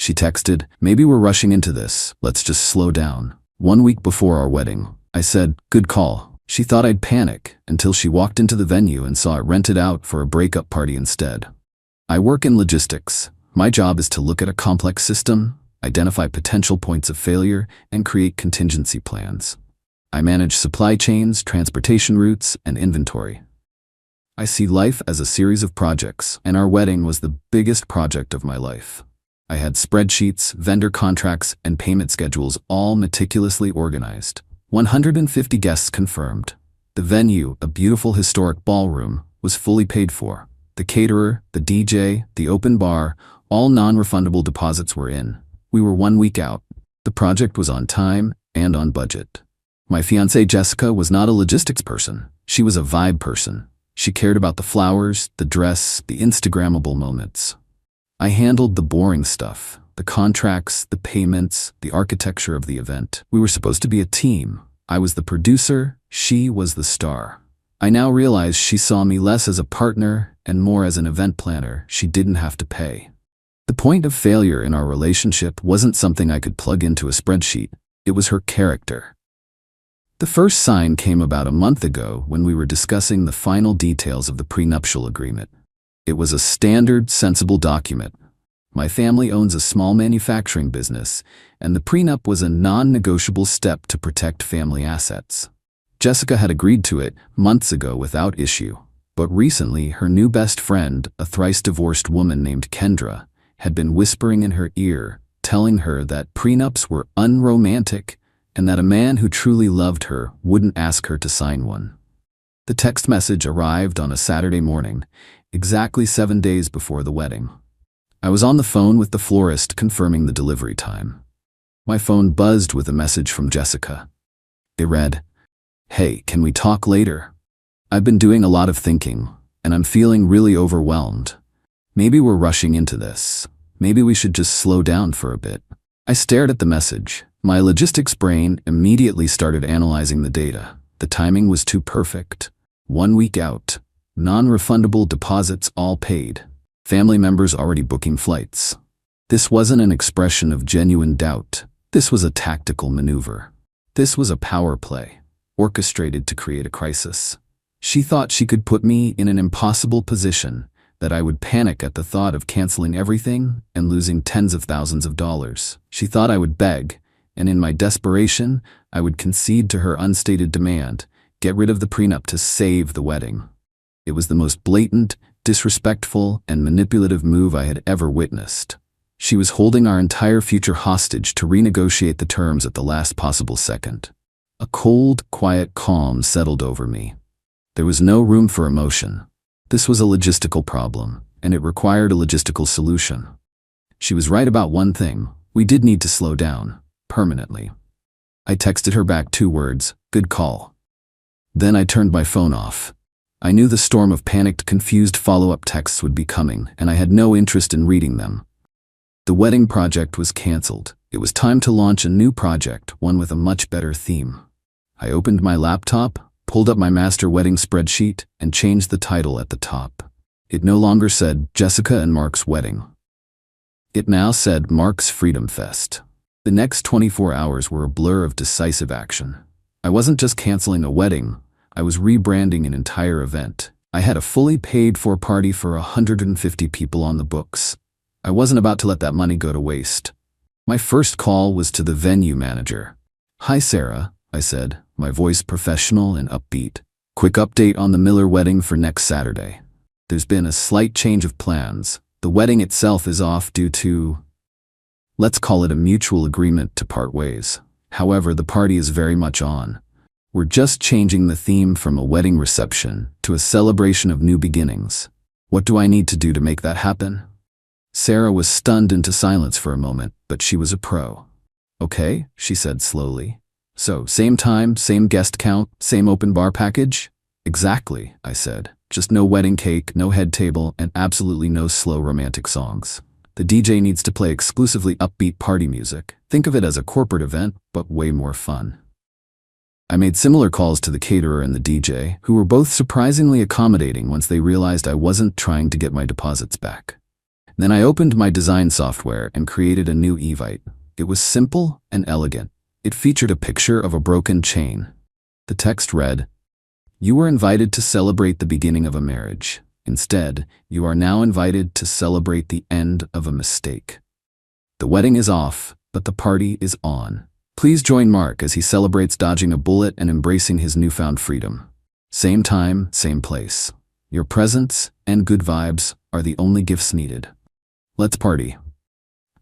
She texted, "Maybe we're rushing into this. Let's just slow down." 1 week before our wedding, I said, "Good call." She thought I'd panic until she walked into the venue and saw it rented out for a breakup party instead. I work in logistics. My job is to look at a complex system, identify potential points of failure, and create contingency plans. I manage supply chains, transportation routes, and inventory. I see life as a series of projects, and our wedding was the biggest project of my life. I had spreadsheets, vendor contracts, and payment schedules all meticulously organized. 150 guests confirmed. The venue, a beautiful historic ballroom, was fully paid for. The caterer, the DJ, the open bar, all non-refundable deposits were in. We were 1 week out. The project was on time and on budget. My fiancée Jessica was not a logistics person. She was a vibe person. She cared about the flowers, the dress, the Instagrammable moments. I handled the boring stuff, the contracts, the payments, the architecture of the event. We were supposed to be a team. I was the producer, she was the star. I now realize she saw me less as a partner and more as an event planner she didn't have to pay. The point of failure in our relationship wasn't something I could plug into a spreadsheet. It was her character. The first sign came about a month ago when we were discussing the final details of the prenuptial agreement. It was a standard, sensible document. My family owns a small manufacturing business, and the prenup was a non-negotiable step to protect family assets. Jessica had agreed to it months ago without issue, but recently her new best friend, a thrice-divorced woman named Kendra, had been whispering in her ear, telling her that prenups were unromantic and that a man who truly loved her wouldn't ask her to sign one. The text message arrived on a Saturday morning, exactly 7 days before the wedding. I was on the phone with the florist confirming the delivery time. My phone buzzed with a message from Jessica. It read, "Hey, can we talk later? I've been doing a lot of thinking, and I'm feeling really overwhelmed. Maybe we're rushing into this. Maybe we should just slow down for a bit." I stared at the message. My logistics brain immediately started analyzing the data. The timing was too perfect. 1 week out. Non-refundable deposits all paid. Family members already booking flights. This wasn't an expression of genuine doubt. This was a tactical maneuver. This was a power play, orchestrated to create a crisis. She thought she could put me in an impossible position, that I would panic at the thought of canceling everything and losing tens of thousands of dollars. She thought I would beg, and in my desperation, I would concede to her unstated demand, get rid of the prenup to save the wedding. It was the most blatant, disrespectful, and manipulative move I had ever witnessed. She was holding our entire future hostage to renegotiate the terms at the last possible second. A cold, quiet calm settled over me. There was no room for emotion. This was a logistical problem, and it required a logistical solution. She was right about one thing. We did need to slow down, permanently. I texted her back 2 words, "Good call." Then I turned my phone off. I knew the storm of panicked, confused follow-up texts would be coming, and I had no interest in reading them. The wedding project was canceled. It was time to launch a new project, one with a much better theme. I opened my laptop, pulled up my master wedding spreadsheet, and changed the title at the top. It no longer said Jessica and Mark's Wedding. It now said Mark's Freedom Fest. The next 24 hours were a blur of decisive action. I wasn't just canceling a wedding, I was rebranding an entire event. I had a fully paid-for party for 150 people on the books. I wasn't about to let that money go to waste. My first call was to the venue manager. "Hi Sarah," I said, my voice professional and upbeat. "Quick update on the Miller wedding for next Saturday. There's been a slight change of plans. The wedding itself is off due to, let's call it a mutual agreement to part ways. However, the party is very much on. We're just changing the theme from a wedding reception to a celebration of new beginnings. What do I need to do to make that happen?" Sarah was stunned into silence for a moment, but she was a pro. "Okay," she said slowly. "So, same time, same guest count, same open bar package?" "Exactly," I said. "Just no wedding cake, no head table, and absolutely no slow romantic songs. The DJ needs to play exclusively upbeat party music. Think of it as a corporate event, but way more fun." I made similar calls to the caterer and the DJ, who were both surprisingly accommodating once they realized I wasn't trying to get my deposits back. Then I opened my design software and created a new Evite. It was simple and elegant. It featured a picture of a broken chain. The text read, "You were invited to celebrate the beginning of a marriage. Instead, you are now invited to celebrate the end of a mistake. The wedding is off, but the party is on. Please join Mark as he celebrates dodging a bullet and embracing his newfound freedom. Same time, same place. Your presence and good vibes are the only gifts needed. Let's party."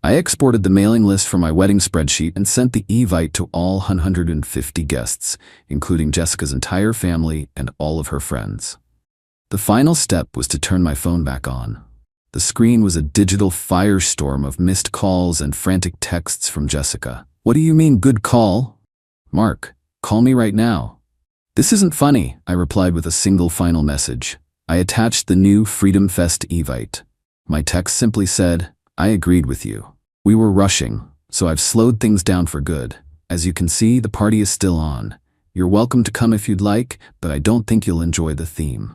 I exported the mailing list from my wedding spreadsheet and sent the Evite to all 150 guests, including Jessica's entire family and all of her friends. The final step was to turn my phone back on. The screen was a digital firestorm of missed calls and frantic texts from Jessica. "What do you mean, good call? Mark, call me right now." "This isn't funny," I replied with a single final message. I attached the new Freedom Fest Evite. My text simply said, "I agreed with you. We were rushing, so I've slowed things down for good. As you can see, the party is still on. You're welcome to come if you'd like, but I don't think you'll enjoy the theme."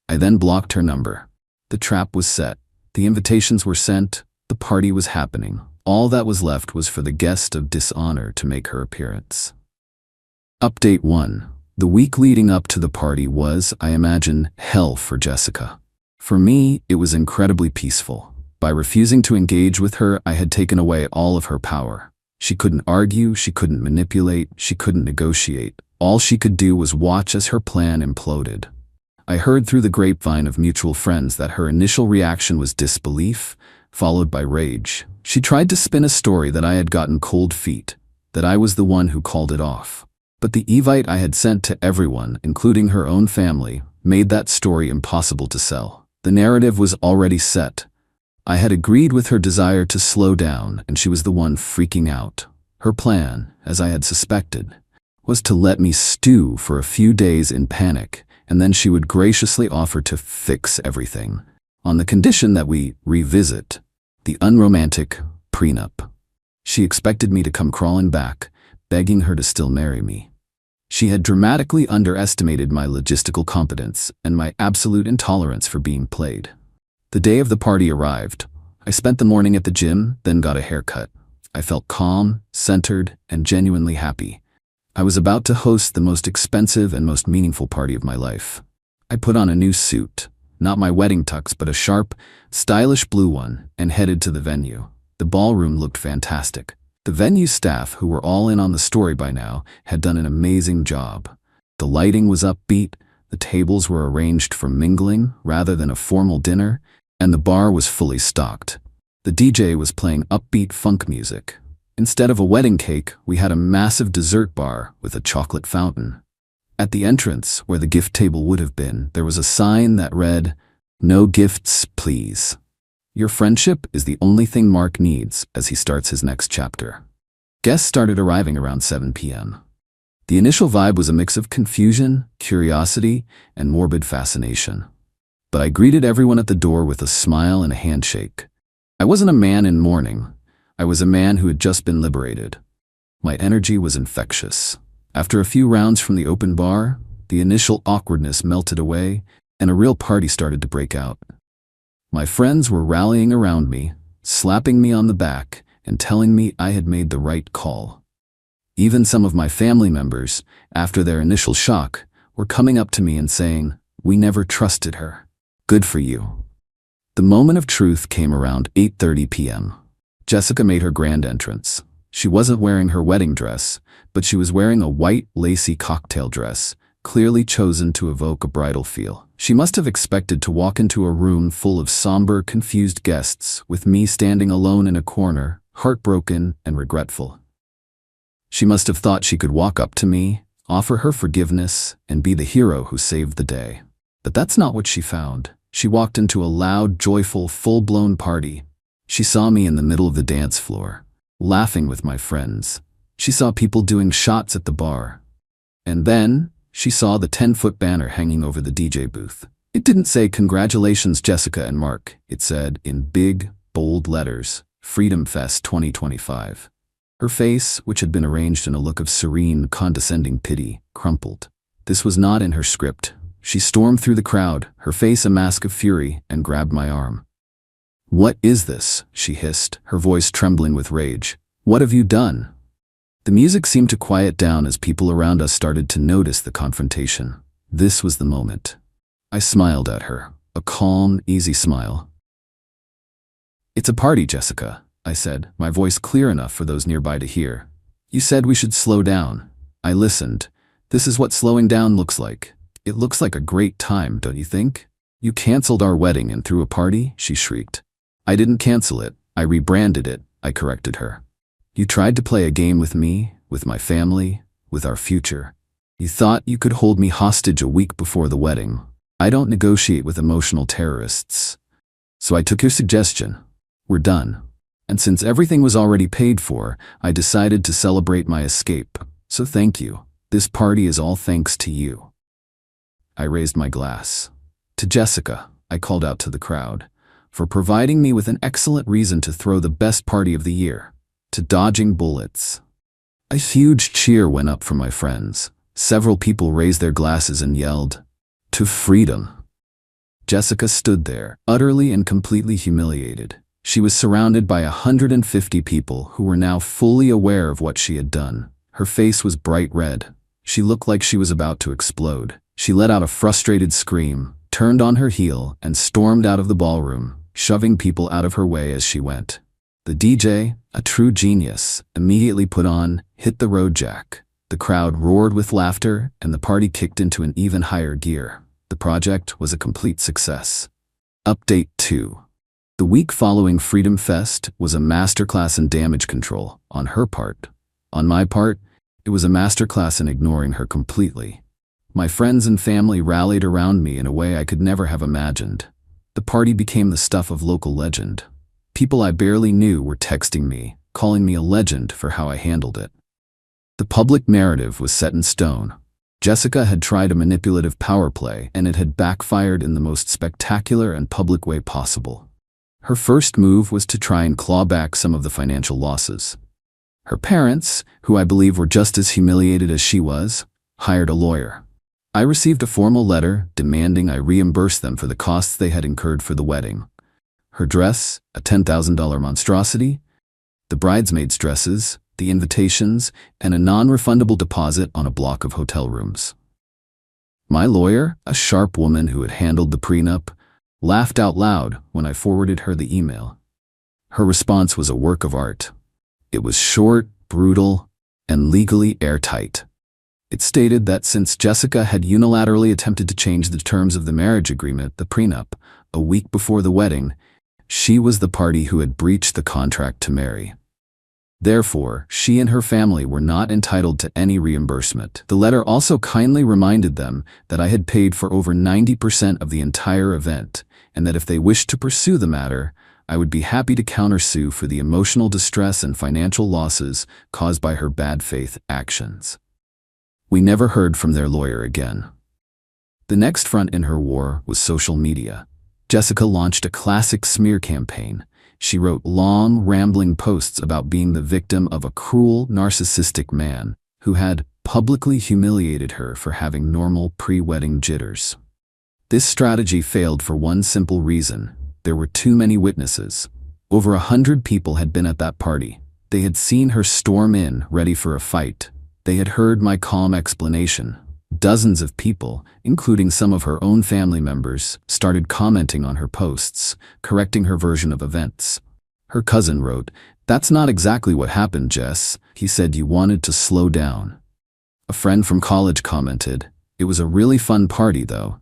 I then blocked her number. The trap was set. The invitations were sent. The party was happening. All that was left was for the guest of dishonor to make her appearance. Update 1. The week leading up to the party was, I imagine, hell for Jessica. For me, it was incredibly peaceful. By refusing to engage with her, I had taken away all of her power. She couldn't argue, she couldn't manipulate, she couldn't negotiate. All she could do was watch as her plan imploded. I heard through the grapevine of mutual friends that her initial reaction was disbelief, followed by rage. She tried to spin a story that I had gotten cold feet, that I was the one who called it off. But the Evite I had sent to everyone, including her own family, made that story impossible to sell. The narrative was already set. I had agreed with her desire to slow down, and she was the one freaking out. Her plan, as I had suspected, was to let me stew for a few days in panic, and then she would graciously offer to fix everything, on the condition that we revisit the unromantic prenup. She expected me to come crawling back, begging her to still marry me. She had dramatically underestimated my logistical competence and my absolute intolerance for being played. The day of the party arrived. I spent the morning at the gym, then got a haircut. I felt calm, centered, and genuinely happy. I was about to host the most expensive and most meaningful party of my life. I put on a new suit, not my wedding tux, but a sharp, stylish blue one, and headed to the venue. The ballroom looked fantastic. The venue staff, who were all in on the story by now, had done an amazing job. The lighting was upbeat, the tables were arranged for mingling rather than a formal dinner, and the bar was fully stocked. The DJ was playing upbeat funk music. Instead of a wedding cake, we had a massive dessert bar with a chocolate fountain. At the entrance, where the gift table would have been, there was a sign that read, "No gifts, please. Your friendship is the only thing Mark needs as he starts his next chapter." Guests started arriving around 7 p.m. The initial vibe was a mix of confusion, curiosity, and morbid fascination. But I greeted everyone at the door with a smile and a handshake. I wasn't a man in mourning. I was a man who had just been liberated. My energy was infectious. After a few rounds from the open bar, the initial awkwardness melted away, and a real party started to break out. My friends were rallying around me, slapping me on the back, and telling me I had made the right call. Even some of my family members, after their initial shock, were coming up to me and saying, "We never trusted her. Good for you." The moment of truth came around 8:30 p.m. Jessica made her grand entrance. She wasn't wearing her wedding dress, but she was wearing a white, lacy cocktail dress, clearly chosen to evoke a bridal feel. She must have expected to walk into a room full of somber, confused guests, with me standing alone in a corner, heartbroken and regretful. She must have thought she could walk up to me, offer her forgiveness, and be the hero who saved the day. But that's not what she found. She walked into a loud, joyful, full-blown party. She saw me in the middle of the dance floor, laughing with my friends. She saw people doing shots at the bar. And then, she saw the 10-foot banner hanging over the DJ booth. It didn't say, "Congratulations, Jessica and Mark." It said, in big, bold letters, "Freedom Fest 2025. Her face, which had been arranged in a look of serene, condescending pity, crumpled. This was not in her script. She stormed through the crowd, her face a mask of fury, and grabbed my arm. "What is this?" she hissed, her voice trembling with rage. "What have you done?" The music seemed to quiet down as people around us started to notice the confrontation. This was the moment. I smiled at her, a calm, easy smile. "It's a party, Jessica," I said, my voice clear enough for those nearby to hear. "You said we should slow down." I listened. "This is what slowing down looks like. It looks like a great time, don't you think?" "You canceled our wedding and threw a party?" she shrieked. "I didn't cancel it. I rebranded it," I corrected her. "You tried to play a game with me, with my family, with our future. You thought you could hold me hostage a week before the wedding. I don't negotiate with emotional terrorists. So I took your suggestion. We're done. And since everything was already paid for, I decided to celebrate my escape. So thank you. This party is all thanks to you." I raised my glass. "To Jessica," I called out to the crowd, "for providing me with an excellent reason to throw the best party of the year. To dodging bullets." A huge cheer went up from my friends. Several people raised their glasses and yelled, "To freedom." Jessica stood there, utterly and completely humiliated. She was surrounded by 150 people who were now fully aware of what she had done. Her face was bright red. She looked like she was about to explode. She let out a frustrated scream, turned on her heel, and stormed out of the ballroom, shoving people out of her way as she went. The DJ, a true genius, immediately put on "Hit the Road Jack." The crowd roared with laughter, and the party kicked into an even higher gear. The project was a complete success. Update 2. The week following Freedom Fest was a masterclass in damage control, on her part. On my part, it was a masterclass in ignoring her completely. My friends and family rallied around me in a way I could never have imagined. The party became the stuff of local legend. People I barely knew were texting me, calling me a legend for how I handled it. The public narrative was set in stone. Jessica had tried a manipulative power play, and it had backfired in the most spectacular and public way possible. Her first move was to try and claw back some of the financial losses. Her parents, who I believe were just as humiliated as she was, hired a lawyer. I received a formal letter demanding I reimburse them for the costs they had incurred for the wedding. Her dress, a $10,000 monstrosity, the bridesmaids' dresses, the invitations, and a non-refundable deposit on a block of hotel rooms. My lawyer, a sharp woman who had handled the prenup, laughed out loud when I forwarded her the email. Her response was a work of art. It was short, brutal, and legally airtight. It stated that since Jessica had unilaterally attempted to change the terms of the marriage agreement, the prenup, a week before the wedding, she was the party who had breached the contract to marry. Therefore, she and her family were not entitled to any reimbursement. The letter also kindly reminded them that I had paid for over 90% of the entire event, and that if they wished to pursue the matter, I would be happy to countersue for the emotional distress and financial losses caused by her bad faith actions. We never heard from their lawyer again. The next front in her war was social media. Jessica launched a classic smear campaign. She wrote long, rambling posts about being the victim of a cruel, narcissistic man who had publicly humiliated her for having normal pre-wedding jitters. This strategy failed for one simple reason. There were too many witnesses. Over 100 people had been at that party. They had seen her storm in, ready for a fight. They had heard my calm explanation. Dozens of people, including some of her own family members, started commenting on her posts, correcting her version of events. Her cousin wrote, "That's not exactly what happened, Jess. He said you wanted to slow down." A friend from college commented, "It was a really fun party, though."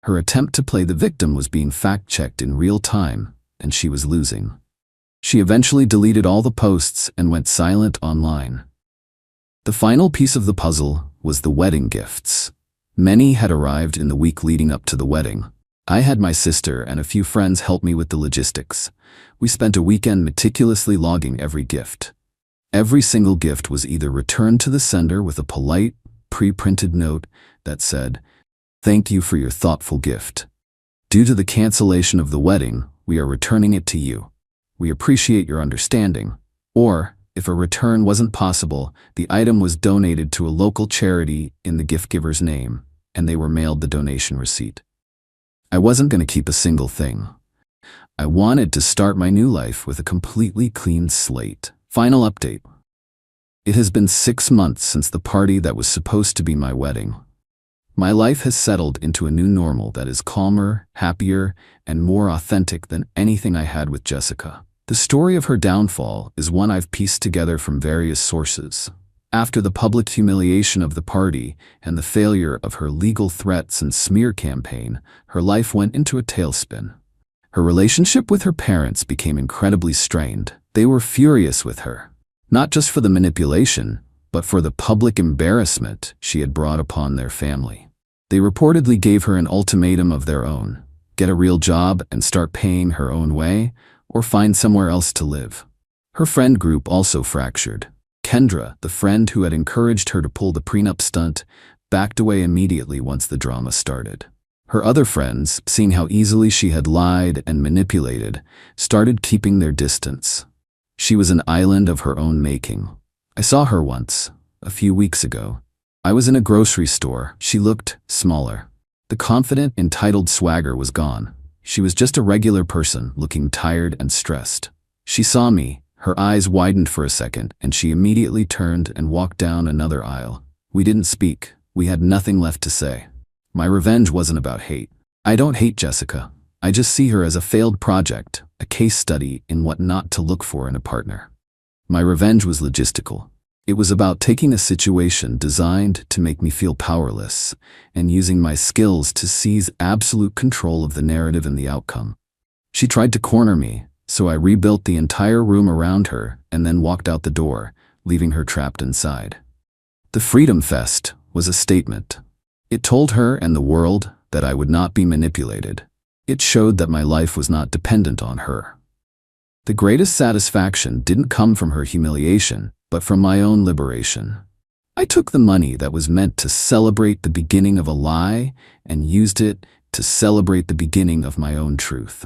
Her attempt to play the victim was being fact-checked in real time, and she was losing. She eventually deleted all the posts and went silent online. The final piece of the puzzle was the wedding gifts. Many had arrived in the week leading up to the wedding. I had my sister and a few friends help me with the logistics. We spent a weekend meticulously logging every gift. Every single gift was either returned to the sender with a polite, pre-printed note that said, "Thank you for your thoughtful gift. Due to the cancellation of the wedding, we are returning it to you. We appreciate your understanding." Or, if a return wasn't possible, the item was donated to a local charity in the gift giver's name, and they were mailed the donation receipt. I wasn't going to keep a single thing. I wanted to start my new life with a completely clean slate. Final update. It has been 6 months since the party that was supposed to be my wedding. My life has settled into a new normal that is calmer, happier, and more authentic than anything I had with Jessica. The story of her downfall is one I've pieced together from various sources. After the public humiliation of the party and the failure of her legal threats and smear campaign, her life went into a tailspin. Her relationship with her parents became incredibly strained. They were furious with her, not just for the manipulation, but for the public embarrassment she had brought upon their family. They reportedly gave her an ultimatum of their own: get a real job and start paying her own way, or find somewhere else to live. Her friend group also fractured. Kendra, the friend who had encouraged her to pull the prenup stunt, backed away immediately once the drama started. Her other friends, seeing how easily she had lied and manipulated, started keeping their distance. She was an island of her own making. I saw her once, a few weeks ago. I was in a grocery store. She looked smaller. The confident, entitled swagger was gone. She was just a regular person, looking tired and stressed. She saw me. Her eyes widened for a second, and she immediately turned and walked down another aisle. We didn't speak. We had nothing left to say. My revenge wasn't about hate. I don't hate Jessica. I just see her as a failed project, a case study in what not to look for in a partner. My revenge was logistical. It was about taking a situation designed to make me feel powerless and using my skills to seize absolute control of the narrative and the outcome. She tried to corner me, so I rebuilt the entire room around her and then walked out the door, leaving her trapped inside. The Freedom Fest was a statement. It told her and the world that I would not be manipulated. It showed that my life was not dependent on her. The greatest satisfaction didn't come from her humiliation, but from my own liberation. I took the money that was meant to celebrate the beginning of a lie and used it to celebrate the beginning of my own truth.